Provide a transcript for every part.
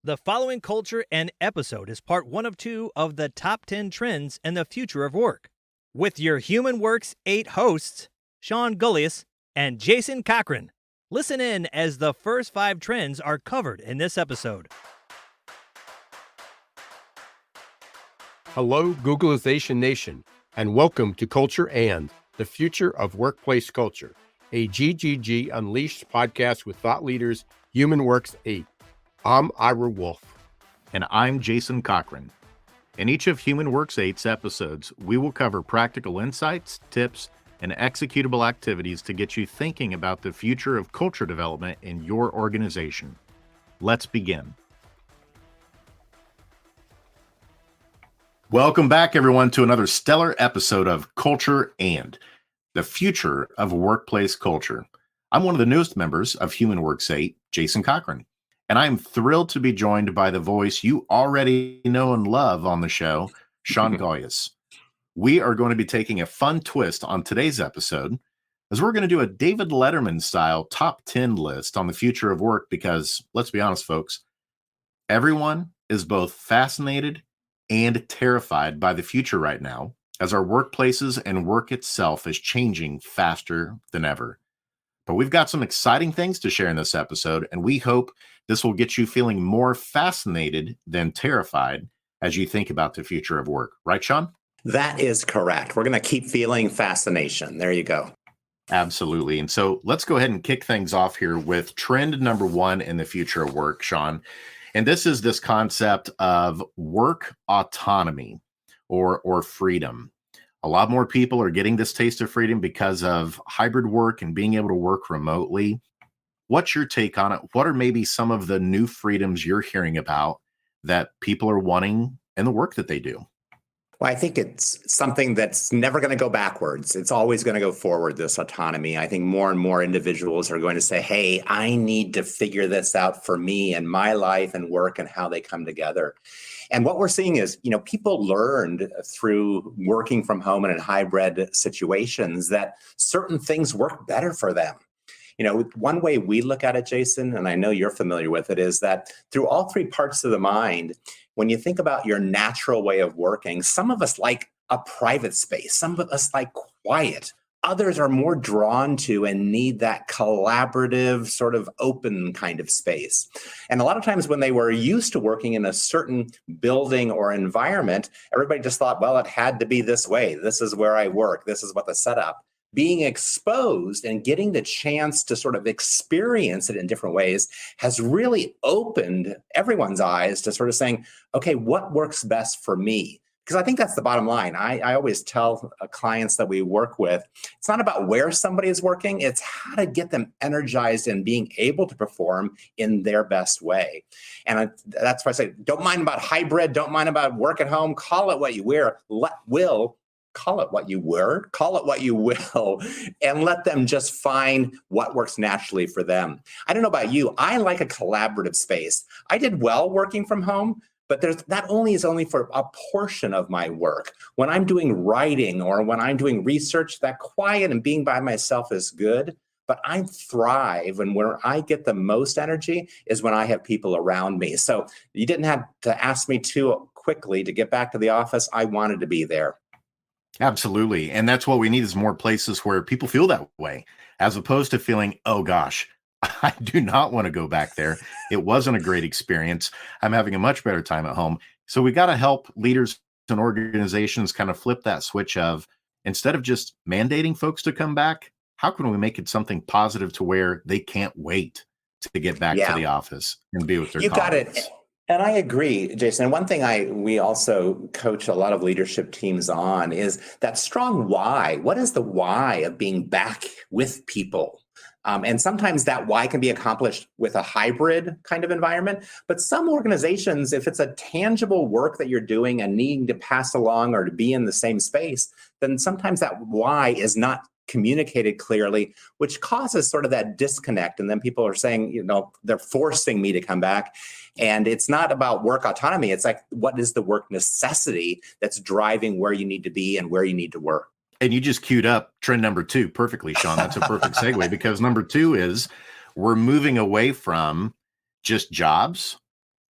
The following culture and episode is part 1 of 2 of the top 10 trends in the future of work, with your Humanworks8 hosts, Sean Gulyas and Jason Cochran. Listen in as the first 5 trends are covered in this episode. Hello, Googlization Nation, and welcome to Culture and the Future of Workplace Culture, a GGG Unleashed podcast with thought leaders, Humanworks8. I'm Ira Wolfe. And I'm Jason Cochran. In each of Humanworks8's episodes, we will cover practical insights, tips, and executable activities to get you thinking about the future of culture development in your organization. Let's begin. Welcome back, everyone, to another stellar episode of Culture and the Future of Workplace Culture. I'm one of the newest members of Humanworks8, Jason Cochran. And I'm thrilled to be joined by the voice you already know and love on the show, Sean Gulyas. We are going to be taking a fun twist on today's episode, as we're going to do a David Letterman-style top 10 list on the future of work because, let's be honest, folks, everyone is both fascinated and terrified by the future right now, as our workplaces and work itself is changing faster than ever. But we've got some exciting things to share in this episode, and we hope this will get you feeling more fascinated than terrified as you think about the future of work. Right, Sean? That is correct. We're going to keep feeling fascination. There you go. Absolutely. And so let's go ahead and kick things off here with trend number 1 in the future of work, Sean. And this is this concept of work autonomy or freedom. A lot more people are getting this taste of freedom because of hybrid work and being able to work remotely. What's your take on it? What are maybe some of the new freedoms you're hearing about that people are wanting in the work that they do? Well, I think it's something that's never going to go backwards. It's always going to go forward, this autonomy. I think more and more individuals are going to say, hey, I need to figure this out for me and my life and work and how they come together. And what we're seeing is, people learned through working from home and in hybrid situations that certain things work better for them. One way we look at it, Jason, and I know you're familiar with it, is that through all 3 parts of the mind, when you think about your natural way of working, some of us like a private space, some of us like quiet. Others are more drawn to and need that collaborative, sort of open kind of space. And a lot of times when they were used to working in a certain building or environment, everybody just thought, well, it had to be this way. This is where I work. This is what the setup. Being exposed and getting the chance to sort of experience it in different ways has really opened everyone's eyes to sort of saying, okay, what works best for me? Because I think that's the bottom line. I always tell clients that we work with, it's not about where somebody is working, it's how to get them energized and being able to perform in their best way. And that's why I say, don't mind about hybrid, don't mind about work at home, call it what you will, call it what you were, call it what you will, and let them just find what works naturally for them. I don't know about you. I like a collaborative space. I did well working from home, but that is only for a portion of my work. When I'm doing writing or when I'm doing research, that quiet and being by myself is good. But I thrive, and where I get the most energy is when I have people around me. So you didn't have to ask me too quickly to get back to the office. I wanted to be there. Absolutely. And that's what we need is more places where people feel that way, as opposed to feeling, oh gosh, I do not want to go back there. It wasn't a great experience. I'm having a much better time at home. So we got to help leaders and organizations kind of flip that switch of, instead of just mandating folks to come back, how can we make it something positive to where they can't wait to get back to the office and be with their colleagues? Got it. And I agree, Jason. And one thing we also coach a lot of leadership teams on is that strong why. What is the why of being back with people? And sometimes that why can be accomplished with a hybrid kind of environment. But some organizations, if it's a tangible work that you're doing and needing to pass along or to be in the same space, then sometimes that why is not communicated clearly, which causes sort of that disconnect. And then people are saying, they're forcing me to come back. And it's not about work autonomy. It's like, what is the work necessity that's driving where you need to be and where you need to work? And you just queued up trend number 2 perfectly, Sean. That's a perfect segue, because number 2 is we're moving away from just jobs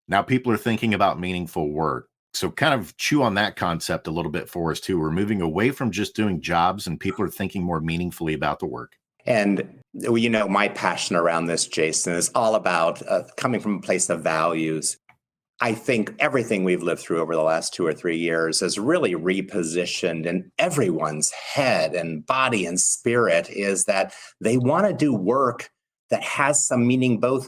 Now people are thinking about meaningful work. So kind of chew on that concept a little bit for us too. We're moving away from just doing jobs and people are thinking more meaningfully about the work. And my passion around this, Jason, is all about coming from a place of values. I think everything we've lived through over the last 2 or 3 years has really repositioned in everyone's head and body and spirit is that they want to do work that has some meaning, both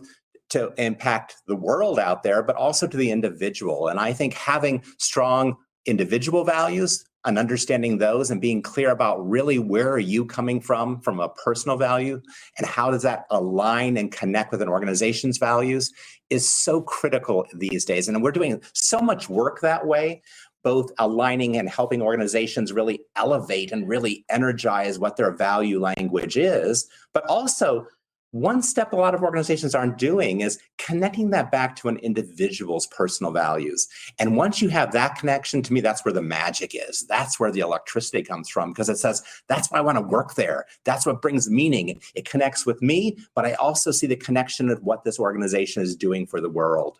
to impact the world out there, but also to the individual. And I think having strong individual values and understanding those and being clear about really where are you coming from a personal value and how does that align and connect with an organization's values is so critical these days. And we're doing so much work that way, both aligning and helping organizations really elevate and really energize what their value language is, but also one step a lot of organizations aren't doing is connecting that back to an individual's personal values. And once you have that connection, to me, that's where the magic is. That's where the electricity comes from, because it says, that's why I want to work there. That's what brings meaning. It connects with me, but I also see the connection of what this organization is doing for the world.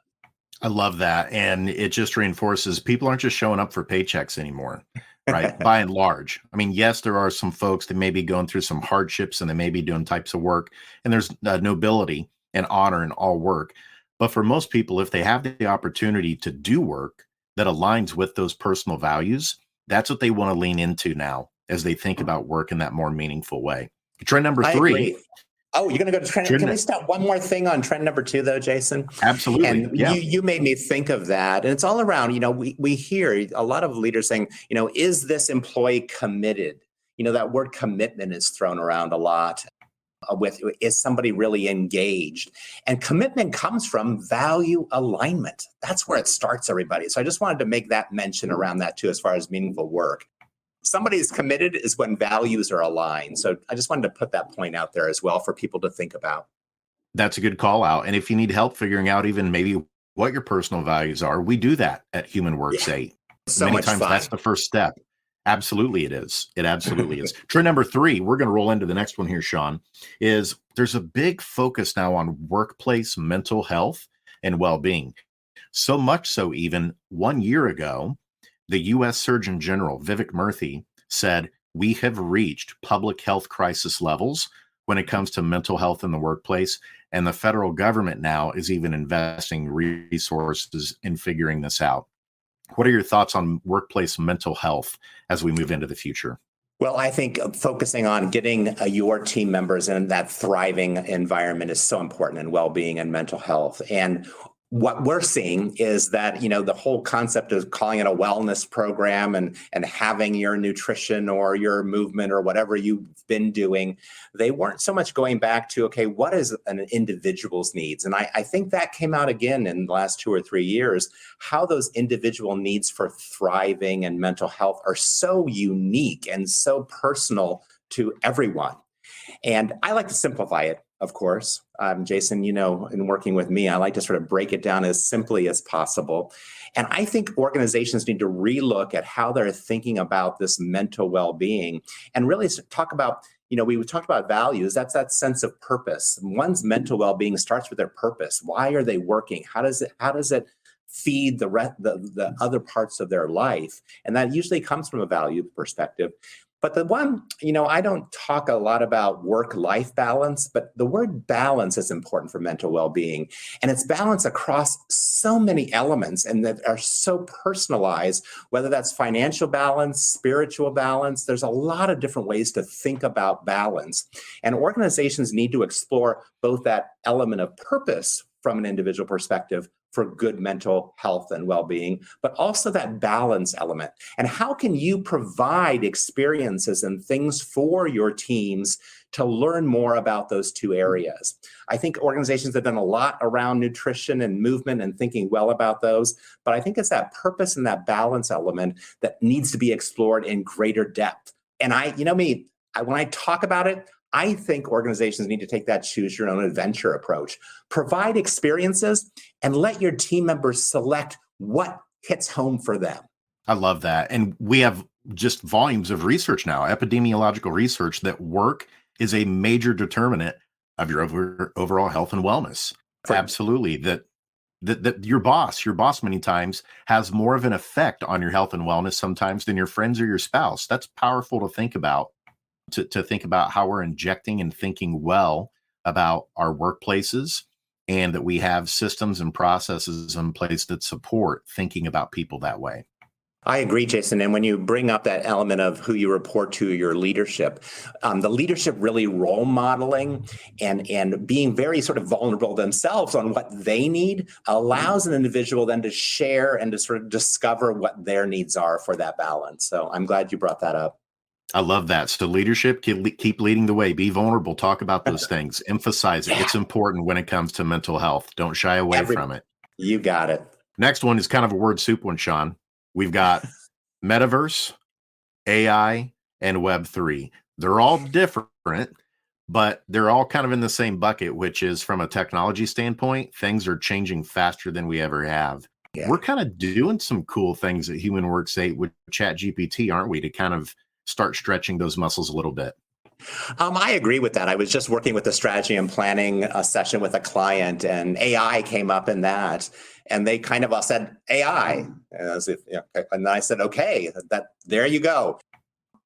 I love that. And it just reinforces people aren't just showing up for paychecks anymore. Right. By and large. I mean, yes, there are some folks that may be going through some hardships and they may be doing types of work, and there's nobility and honor in all work. But for most people, if they have the opportunity to do work that aligns with those personal values, that's what they want to lean into now as they think about work in that more meaningful way. Trend number 3. Agree. Oh, you're going to go to trend. Can we stop one more thing on trend number 2, though, Jason? Absolutely. And yeah. you made me think of that. And it's all around, we hear a lot of leaders saying, is this employee committed? That word commitment is thrown around a lot with, is somebody really engaged? And commitment comes from value alignment. That's where it starts, everybody. So I just wanted to make that mention around that too, as far as meaningful work. Somebody is committed is when values are aligned. So I just wanted to put that point out there as well for people to think about. That's a good call out. And if you need help figuring out even maybe what your personal values are, we do that at Humanworks8. So many much times fun. That's the first step. Absolutely it is. It absolutely is. Trend number 3, we're going to roll into the next one here, Sean, is there's a big focus now on workplace mental health and well-being. So much so even 1 year ago, the U.S. Surgeon General, Vivek Murthy, said, we have reached public health crisis levels when it comes to mental health in the workplace. And the federal government now is even investing resources in figuring this out. What are your thoughts on workplace mental health as we move into the future? Well, I think focusing on getting your team members in that thriving environment is so important in well-being and mental health. And what we're seeing is that, the whole concept of calling it a wellness program and having your nutrition or your movement or whatever you've been doing, they weren't so much going back to, okay, what is an individual's needs? And I think that came out again in the last 2 or 3 years, how those individual needs for thriving and mental health are so unique and so personal to everyone. And I like to simplify it, of course. Jason, in working with me, I like to sort of break it down as simply as possible. And I think organizations need to relook at how they're thinking about this mental well-being and really talk about, we talked about values. That's that sense of purpose. One's mental well-being starts with their purpose. Why are they working? How does it feed the other parts of their life? And that usually comes from a value perspective. But the one, I don't talk a lot about work-life balance, but the word balance is important for mental well-being. And it's balance across so many elements and that are so personalized, whether that's financial balance, spiritual balance. There's a lot of different ways to think about balance. And organizations need to explore both that element of purpose from an individual perspective for good mental health and well-being, but also that balance element. And how can you provide experiences and things for your teams to learn more about those two areas? I think organizations have done a lot around nutrition and movement and thinking well about those, but I think it's that purpose and that balance element that needs to be explored in greater depth. And when I talk about it, I think organizations need to take that choose your own adventure approach. Provide experiences and let your team members select what hits home for them. I love that. And we have just volumes of research now, epidemiological research, that work is a major determinant of your overall health and wellness. Absolutely. That that your boss many times has more of an effect on your health and wellness sometimes than your friends or your spouse. That's powerful to think about, to think about how we're injecting and thinking well about our workplaces, and that we have systems and processes in place that support thinking about people that way. I agree, Jason. And when you bring up that element of who you report to, your leadership, the leadership really role modeling and being very sort of vulnerable themselves on what they need allows an individual then to share and to sort of discover what their needs are for that balance. So I'm glad you brought that up. I love that. So leadership, keep leading the way, be vulnerable, talk about those things, emphasize it. Yeah. It's important when it comes to mental health. Don't shy away from it. You got it. Next one is kind of a word soup one, Sean. We've got metaverse, AI, and Web3. They're all different, but they're all kind of in the same bucket, which is from a technology standpoint, things are changing faster than we ever have. Yeah. We're kind of doing some cool things at Humanworks8 with ChatGPT, aren't we, to kind of start stretching those muscles a little bit? I agree with that. I was just working with a strategy and planning session with a client, and AI came up in that. And they kind of said AI, and then I said, okay, there you go.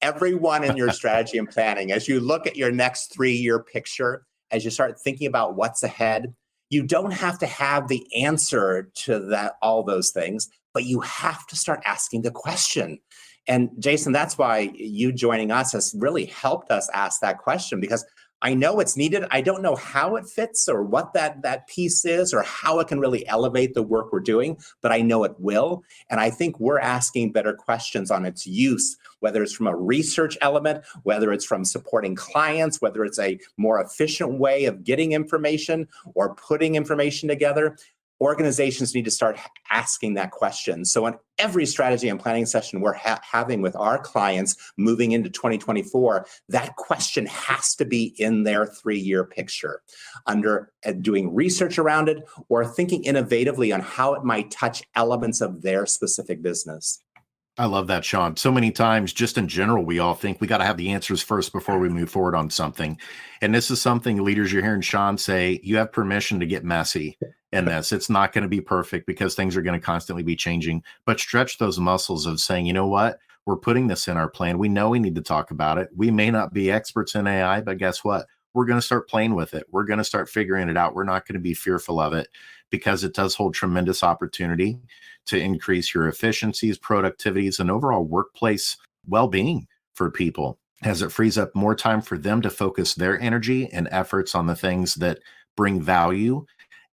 Everyone in your strategy and planning, as you look at your next 3-year picture, as you start thinking about what's ahead, you don't have to have the answer to all those things, but you have to start asking the question. And Jason, that's why you joining us has really helped us ask that question, because I know it's needed. I don't know how it fits or what that piece is or how it can really elevate the work we're doing, but I know it will. And I think we're asking better questions on its use, whether it's from a research element, whether it's from supporting clients, whether it's a more efficient way of getting information or putting information together. Organizations need to start asking that question. So in every strategy and planning session we're having with our clients moving into 2024, that question has to be in their 3-year picture, under doing research around it or thinking innovatively on how it might touch elements of their specific business. I love that, Sean. So many times, just in general, we all think we got to have the answers first before we move forward on something. And this is something, leaders, you're hearing Sean say, you have permission to get messy in this. It's not going to be perfect because things are going to constantly be changing, but stretch those muscles of saying, you know what, we're putting this in our plan. We know we need to talk about it. We may not be experts in AI, but guess what? We're going to start playing with it. We're going to start figuring it out. We're not going to be fearful of it, because it does hold tremendous opportunity to increase your efficiencies, productivities, and overall workplace well-being for people, as it frees up more time for them to focus their energy and efforts on the things that bring value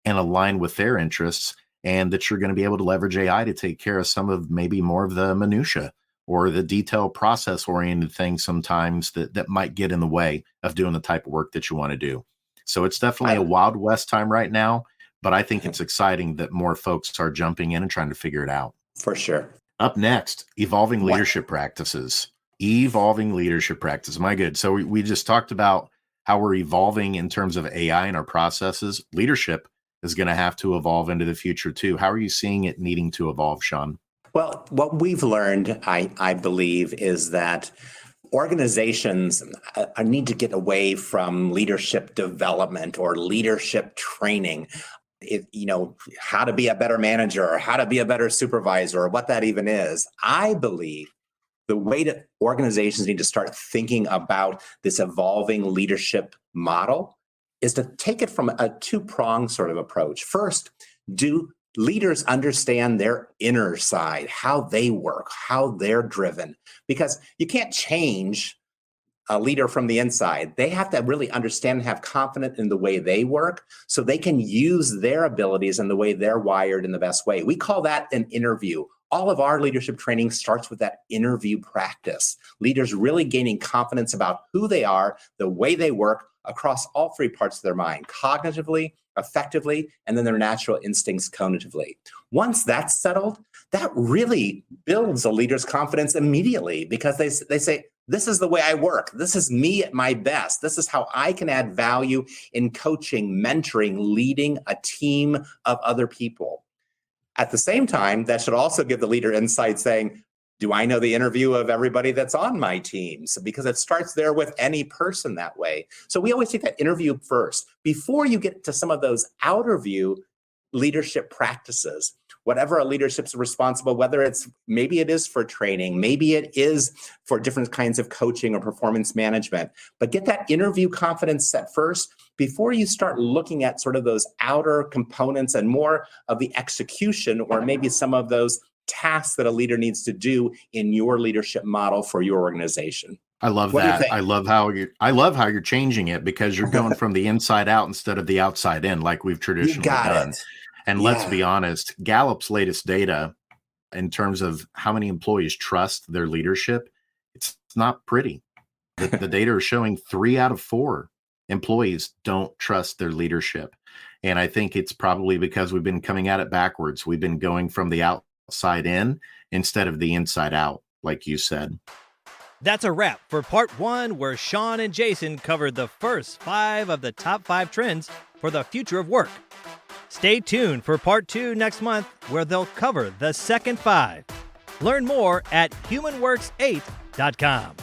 and align with their interests, and that you're going to be able to leverage AI to take care of some of maybe more of the minutia or the detailed process-oriented things sometimes that might get in the way of doing the type of work that you want to do. So it's definitely a Wild West time right now, but I think it's exciting that more folks are jumping in and trying to figure it out. For sure. Up next, evolving leadership practices. Evolving leadership practices. My good. So we just talked about how we're evolving in terms of AI and our processes. Leadership is going to have to evolve into the future too. How are you seeing it needing to evolve, Sean? Well, what we've learned, I believe, is that organizations need to get away from leadership development or leadership training. How to be a better manager or how to be a better supervisor or what that even is. I believe the way that organizations need to start thinking about this evolving leadership model is to take it from a two-pronged sort of approach. First, do leaders understand their inner side, how they work, how they're driven? Because you can't change a leader from the inside. They have to really understand and have confidence in the way they work so they can use their abilities and the way they're wired in the best way. We call that an interview. All of our leadership training starts with that interview practice. Leaders really gaining confidence about who they are, the way they work across all 3 parts of their mind, cognitively, effectively, and then their natural instincts cognitively. Once that's settled, that really builds a leader's confidence immediately, because they say, this is the way I work. This is me at my best. This is how I can add value in coaching, mentoring, leading a team of other people. At the same time, that should also give the leader insight saying, do I know the interview of everybody that's on my teams? Because it starts there with any person that way. So we always take that interview first. Before you get to some of those outer view, leadership practices. Whatever a leadership's responsible, whether maybe it is for training, maybe it is for different kinds of coaching or performance management, but get that interview confidence set first before you start looking at sort of those outer components and more of the execution or maybe some of those tasks that a leader needs to do in your leadership model for your organization. I love that. I love how you're changing it, because you're going from the inside out instead of the outside in, like we've traditionally done. And let's be honest, Gallup's latest data in terms of how many employees trust their leadership, it's not pretty. The data are showing 3 out of 4 employees don't trust their leadership. And I think it's probably because we've been coming at it backwards. We've been going from the outside in instead of the inside out, like you said. That's a wrap for part 1, where Sean and Jason covered the first 5 of the top 5 trends for the future of work. Stay tuned for part 2 next month, where they'll cover the second 5. Learn more at Humanworks8.com.